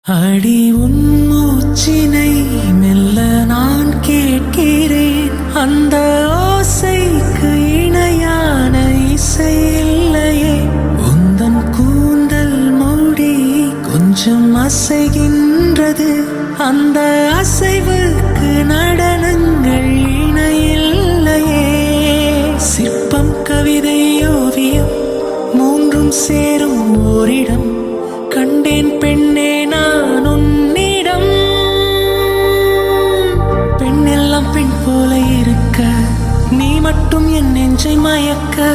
அடி உன் மூச்சினை மெல்ல நான் கேட்கிறேன். அந்த ஓசைக்கு இணையான இசை இல்லையே. உந்தன் கூந்தல் மூடி கொஞ்சம் அசைகின்றது. அந்த அசைவுக்கு நடனங்கள் இணையில்லையே. சிற்பம், கவிதை, ஓவியம் மூன்றும் சேரும் ஓரிடம் கண்டேன் பெண்ணே நான் உன்னிடம். பெண்ணெல்லாம் பெண் போல இருக்க, நீ மட்டும் என் நெஞ்சை மயக்க.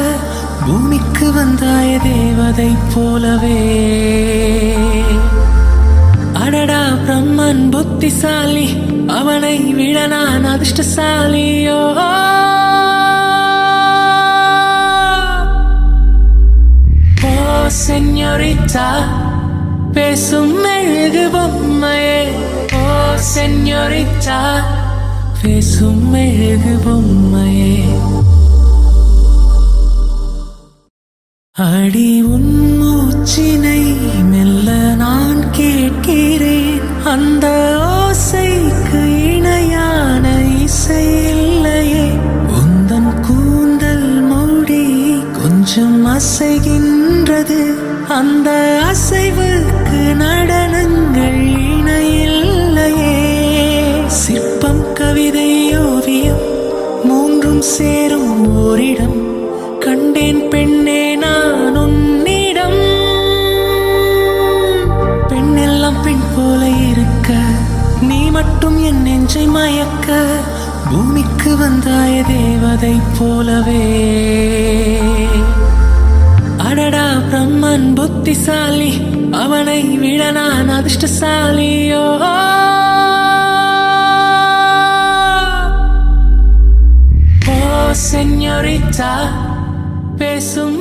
பூமிக்கு வந்தாய தேவதை போலவே. அடடா பிரம்மன் புத்திசாலி, அவனை விட நான் அதிர்ஷ்டசாலியோ. ஓ செஞோரிட்டா, பேசும் மெழுகு பொம்மையே. ஓ செஞோரிட்டா, பேசும் மெழுகு பொம்மையே. அடி உன் மூச்சினை மெல்ல நான் கேட்கிறேன். அந்த ஓசைக்கு இணையான இசை இல்லையே. உந்தன் கூந்தல் மூடி கொஞ்சம் அசைகின்றது. அந்த அசைவுக்கு நடனங்கள் இணையில்லையே. சிற்பம், கவிதை, ஓவியம் மூன்றும் சேரும் ஓரிடம் கண்டேன் பெண்ணே நான் உன்னிடம். பெண்ணெல்லாம் பெண் போல இருக்க, நீ மட்டும் என் நெஞ்சை மயக்க. பூமிக்கு வந்தாய தேவதை போலவே. அடடா பிரம்மன் புத்திசாலி, அவனை விட நான் அதிர்ஷ்டசாலியோ. ஓ செஞோரிட்டா, பேசும்